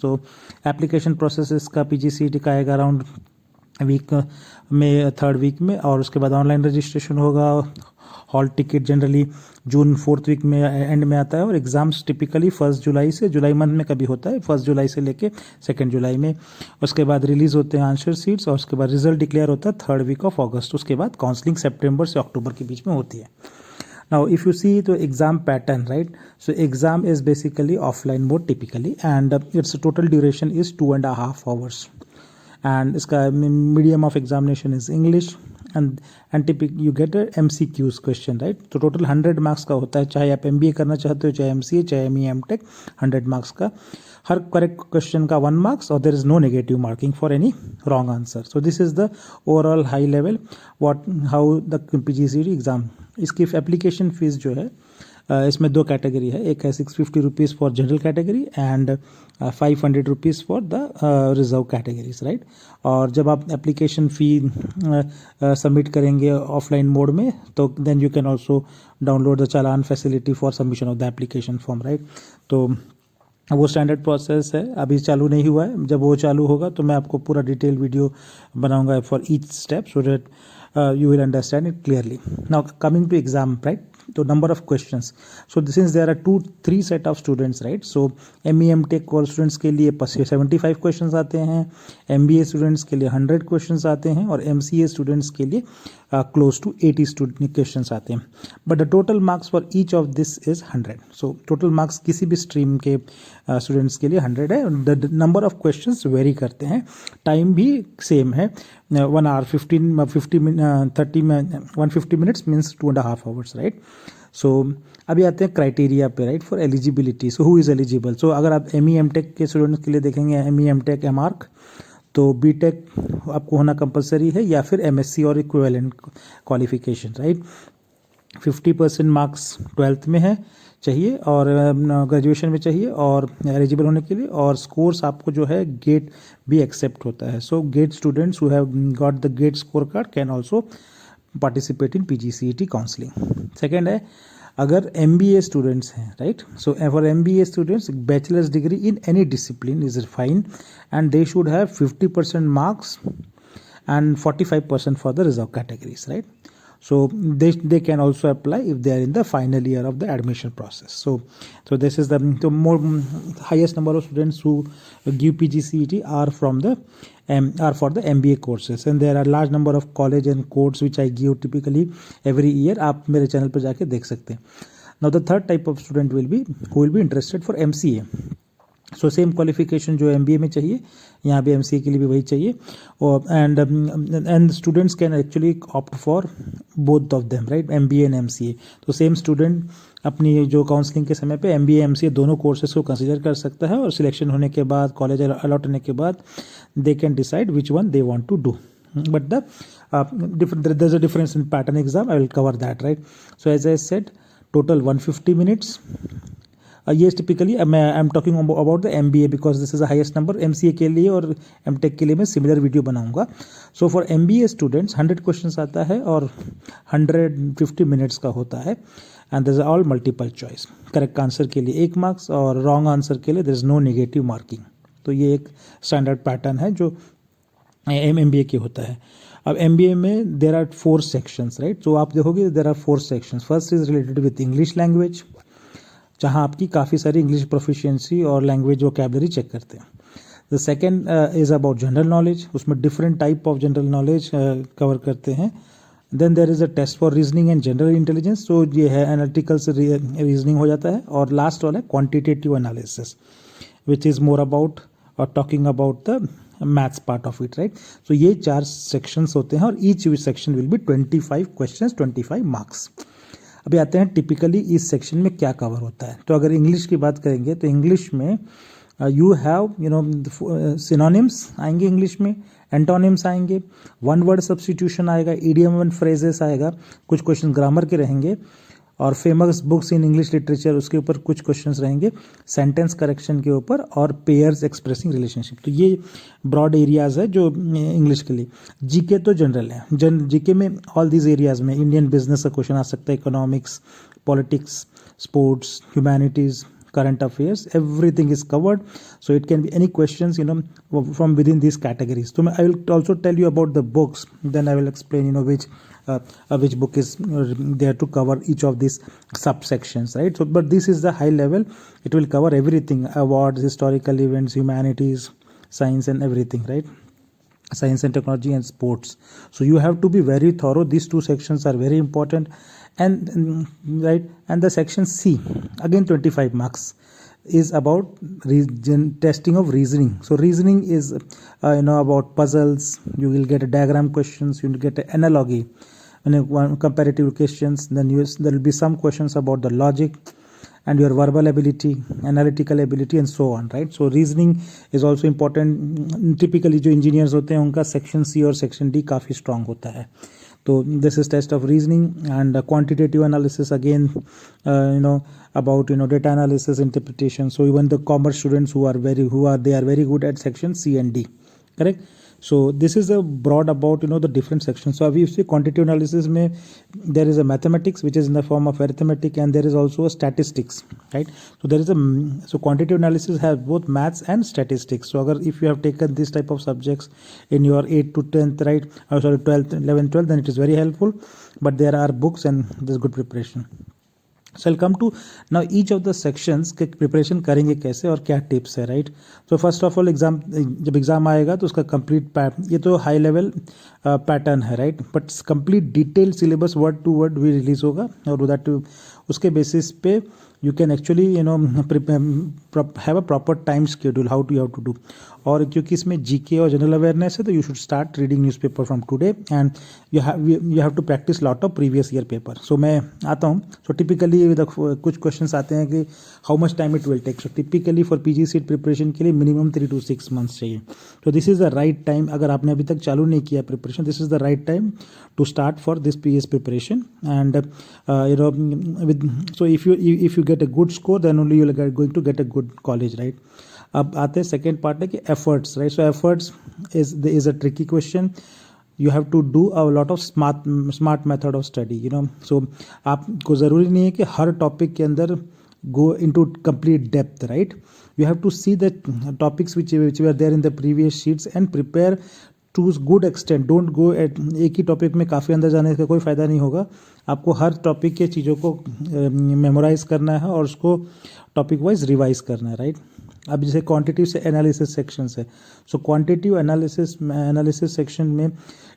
तो application process इसका PGCET का आएगा अराउंड वीक में, 3rd वीक में, और उसके बाद ऑनलाइन रजिस्ट्रेशन होगा। हॉल टिकट जनरली जून 4th वीक में एंड में आता है, और एग्ज़ाम्स टिपिकली 1 जुलाई से, जुलाई मंथ में कभी होता है 1 जुलाई से लेके 2 जुलाई में। उसके बाद रिलीज़ होते हैं आंसर सीट्स, और उसके बाद रिजल्ट डिक्लेयर होता है 3rd वीक ऑफ अगस्त। उसके बाद काउंसलिंग सितंबर से अक्टूबर के बीच में होती है। Now, if you see the exam pattern, right? So exam is basically offline mode typically, and its total duration is 2.5 hours. And इसका medium of examination is English, and typically you get a MCQs question, right? तो total 100 marks का होता है, चाहे आप MBA करना चाहते हो, चाहे MCA, चाहे ME MTech, 100 marks का। हर correct question का 1 marks, और there is no negative marking for any wrong answer. So this is the overall high level how the PGCET exam। इसकी एप्लीकेशन फ़ीस जो है, इसमें 2 कैटेगरी है। एक है 650 rupees for general category and 500 rupees for the reserve categories, right. और जब आप एप्लीकेशन फ़ी सबमिट करेंगे ऑफलाइन मोड में, तो then you can also download the challan facility for submission of the application form, right. तो वो स्टैंडर्ड प्रोसेस है, अभी चालू नहीं हुआ है। जब वो चालू होगा तो मैं आपको पूरा डिटेल वीडियो बनाऊंगा for each step, so that you will understand it clearly. Now coming to exam, right? So number of questions. So since there are 3 set of students, right? So ME MTech course students के लिए 75 questions आते हैं, MBA students के लिए 100 questions आते हैं, और MCA students के लिए क्लोज टू 80 क्वेश्चंस आते हैं। But the total marks for each of this is 100। So total marks किसी भी स्ट्रीम के स्टूडेंट्स के लिए 100 है। The number of questions vary करते हैं, टाइम भी सेम है, 1 hour 150 minutes means 2.5 hours, right. So अभी आते हैं क्राइटेरिया पे, right, for eligibility. So who is eligible? So अगर आप ME MTech के स्टूडेंट्स के लिए देखेंगे, ME MTech MArch, तो BTech आपको होना कंपलसरी है, या फिर MSc और equivalent qualification, right. 50% marks 12th में है चाहिए, और ग्रेजुएशन में चाहिए, और एलिजिबल होने के लिए, और स्कोर्स आपको जो है गेट भी एक्सेप्ट होता है। So GATE students who have got the GATE score card can also participate in PGCET counselling. Second है, अगर MBA स्टूडेंट्स हैं, right, so for MBA students bachelors degree in any discipline is fine, and they should have 50% marks and 45% for the reserve categories, right? So they can also apply if they are in the final year of the admission process. So this is the more highest number of students who give PGCET are from the are for the MBA courses, and there are large number of college and courses which I give typically every year. आप मेरे channel पर जाके देख सकते हैं। Now the third type of student will be who will be interested for MCA. So same qualification जो MBA में चाहिए, यहाँ पे MCA के लिए भी वही चाहिए, और and students can actually opt for both of them, right, MBA and MCA। तो सेम स्टूडेंट अपनी जो काउंसलिंग के समय पे MBA MCA दोनों कोर्सेज को कंसिडर कर सकता है, और सिलेक्शन होने के बाद, कॉलेज अलॉट होने के बाद, they can decide which one they want to do. But there is a difference in pattern exam, I will cover that, right. So as I said, total 150 minutes. ये typically मैं I am talking about the MBA because this is the highest number. MCA के लिए और MTech के लिए मैं similar video बनाऊंगा। सो for MBA students 100 questions आता है, और 150 मिनट्स का होता है, and this all multiple choice. Correct answer के लिए 1 मार्क्स, और रॉन्ग आंसर के लिए दिस नो नेगेटिव मार्किंग। तो ये एक स्टैंडर्ड पैटर्न है जो MBA के होता है। अब MBA में देर आर 4 सेक्शंस, राइट। तो आप देखोगे there are 4 sections. First is related with English language, जहाँ आपकी काफ़ी सारी इंग्लिश प्रोफिशिएंसी और लैंग्वेज वोकैबुलरी चेक करते हैं। The second is about general knowledge, उसमें different type of general knowledge cover करते हैं। Then there is a test for reasoning and general intelligence, तो ये है एनालिटिकल से रीजनिंग हो जाता है। और लास्ट वाला है quantitative analysis, which is more about और talking about the maths part of it, right. So ये 4 सेक्शंस होते हैं, और each section will be 25 questions, 25 marks. अभी आते हैं टिपिकली इस सेक्शन में क्या कवर होता है। तो अगर इंग्लिश की बात करेंगे तो इंग्लिश में यू हैव सिनोनिम्स आएंगे, इंग्लिश में एंटोनिम्स आएंगे, वन वर्ड सब्स्टिट्यूशन आएगा, इडियम एंड फ्रेजेस आएगा, कुछ क्वेश्चन ग्रामर के रहेंगे, और famous books in English literature उसके ऊपर कुछ क्वेश्चंस रहेंगे, सेंटेंस करेक्शन के ऊपर, और पेयर्स एक्सप्रेसिंग रिलेशनशिप। तो ये ब्रॉड एरियाज है जो इंग्लिश के लिए। जीके तो जनरल है, जीके में ऑल दीज एरियाज में इंडियन बिजनेस का क्वेश्चन आ सकता है, economics, politics, sports, humanities, current affairs, everything is covered. So it can be any questions, from within these categories. So I will also tell you about the books, then I will explain, which book is there to cover each of these subsections, right? So but this is the high level. It will cover everything: awards, historical events, humanities, science, and everything, right? Science and technology and sports. So you have to be very thorough. These two sections are very important. And right, and the section C, again 25 marks, is about testing of reasoning. So reasoning is about puzzles. You will get a diagram questions, you will get an analogy and comparative questions. Then there will be some questions about the logic and your verbal ability, analytical ability, and so on, right? So reasoning is also important. Typically जो engineers होते हैं उनका section C और section D काफ़ी strong होता है. So this is test of reasoning. And quantitative analysis, again about data analysis, interpretation. So even the commerce students they are very good at section C and D, correct? So this is a broad about the different sections. So if you see quantitative analysis mein, there is a mathematics which is in the form of arithmetic, and there is also a statistics, right? So there is so quantitative analysis has both maths and statistics. So if you have taken this type of subjects in your 8th to 10th, right, 12th, 11th, 12th, then it is very helpful. But there are books and there's good preparation. So I'll come to now each of the sections के preparation करेंगे कैसे और क्या tips है, right? तो first of all जब exam आएगा तो उसका कंप्लीट ये तो हाई लेवल पैटर्न है, right? But complete detail syllabus word to word भी रिलीज होगा, और दैट उसके बेसिस पे you can actually have a proper time schedule how you have to do. और क्योंकि इसमें जीके और जनरल अवेयरनेस है तो you should start reading newspaper from today, and you have to practice lot of previous year paper. So मैं आता हूँ. So typically कुछ questions आते हैं कि how much time it will take. So typically for PG seat preparation के लिए minimum 3 to 6 months चाहिए. So this is the right time. अगर आपने अभी तक चालू नहीं किया preparation, this is the right time to start for this PS preparation. And so if you get a good score, then only you are going to get a good college, right? अब आते हैं second part है कि efforts, right? So efforts is a tricky question. You have to do a lot of smart method of study, so आपको ज़रूरी नहीं है कि हर टॉपिक के अंदर go into complete depth, right? You have to see the topics which were there in the previous sheets and prepare to good extent. Don't go at एक ही topic में काफ़ी अंदर जाने का कोई फ़ायदा नहीं होगा. आपको हर टॉपिक के चीज़ों को मेमोराइज करना है और उसको टॉपिक वाइज रिवाइज करना है, राइट? अब जैसे क्वांटिटिव से एनालिसिस सेक्शंस है. सो क्वांटिटिव एनालिसिस सेक्शन में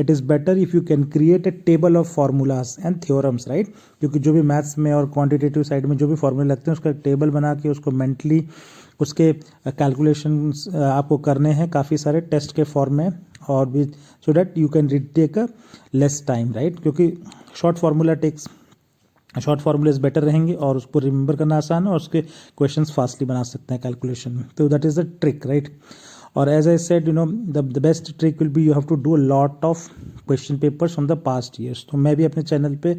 it is better if you can create a table of formulas and theorems, right? क्योंकि जो भी मैथ्स में और क्वांटिटेटिव साइड में जो भी फार्मूले लगते हैं उसका टेबल बना के उसको मेंटली उसके कैलकुलेशन आपको करने हैं काफ़ी सारे टेस्ट के फॉर्म में, और भी so that you can take a less time, right? क्योंकि शॉर्ट फार्मूलेज बेटर रहेंगे और उसको रिमेंबर करना आसान है और उसके क्वेश्चंस फास्टली बना सकते हैं कैलकुलेशन में. तो that is the trick, right? और as I said the best trick will be you have to do a lot of question papers from the past years. तो मैं भी अपने चैनल पे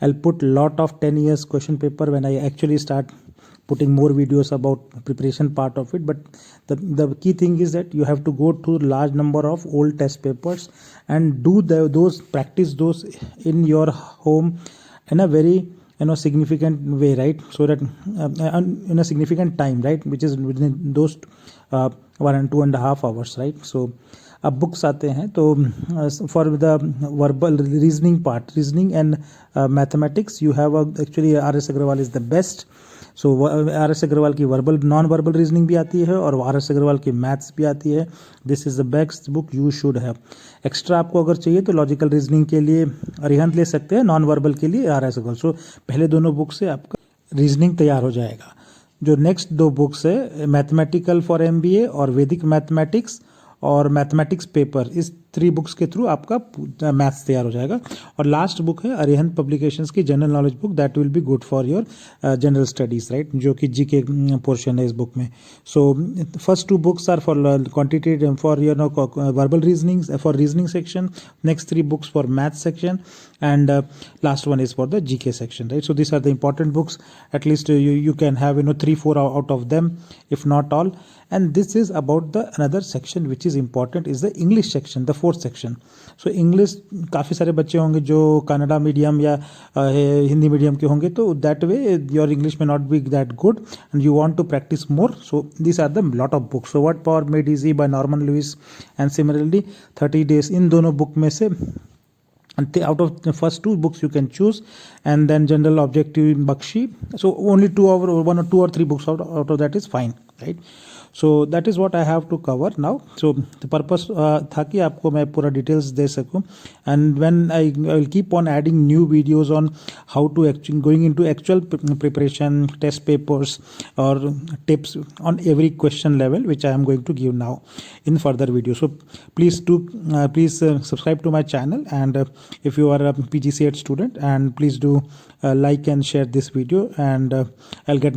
I put lot of 10 years question paper when I actually start putting more videos about preparation part of it. But the key thing is that you have to go to large number of old test papers and do practice those in your home in a very significant way, right? So that in a significant time, right, which is within those 1 and 2.5 hours, right? So अब books आते हैं तो for the verbal reasoning part, reasoning and mathematics you have actually RS Agarwal is the best. So RS Agarwal की verbal non verbal reasoning भी आती है और RS Agarwal की मैथ्स भी आती है. This is the best book you should have. Extra आपको अगर चाहिए तो लॉजिकल रीजनिंग के लिए अरिहंत ले सकते हैं, नॉन वर्बल के लिए RS अग्रवाल. सो पहले दोनों बुक से आपका रीजनिंग तैयार हो जाएगा. जो नेक्स्ट 2 बुक्स है मैथमेटिकल फॉर MBA और वैदिक मैथमेटिक्स और मैथमेटिक्स पेपर, इस 3 बुक्स के थ्रू आपका मैथ्स तैयार हो जाएगा. और लास्ट बुक है अरिहंत पब्लिकेशंस की general knowledge book, that will be good for your general studies, right? जो कि GK पोर्शन है इस बुक में. So first 2 books are for quantitative for verbal reasoning for reasoning section, next 3 books for math section, and last one is for the GK section, right? So these are the important books. At least you can have 3-4 out of them, if not all. And this is about the another section which is important is the English section, the 4th section. So English काफ़ी सारे बच्चे होंगे जो Canada medium या Hindi medium के होंगे, तो that way your English may not be that good and you want to practice more. So this are the lot of books. So word power made easy by Norman Lewis and similarly 30 days. इन दोनों बुक में से out of the first 2 books you can choose, and then general objective in Bakshi. So only 2 or 1 or 2 or 3 books out of that is fine, right? So that is what I have to cover now. So the purpose था कि आपको मैं पूरा details दे सकूं, and when I will keep on adding new videos on how to actually going into actual preparation, test papers or tips on every question level, which I am going to give now in further videos. So please subscribe to my channel, and if you are a PGCET student, and please do like and share this video, and I'll get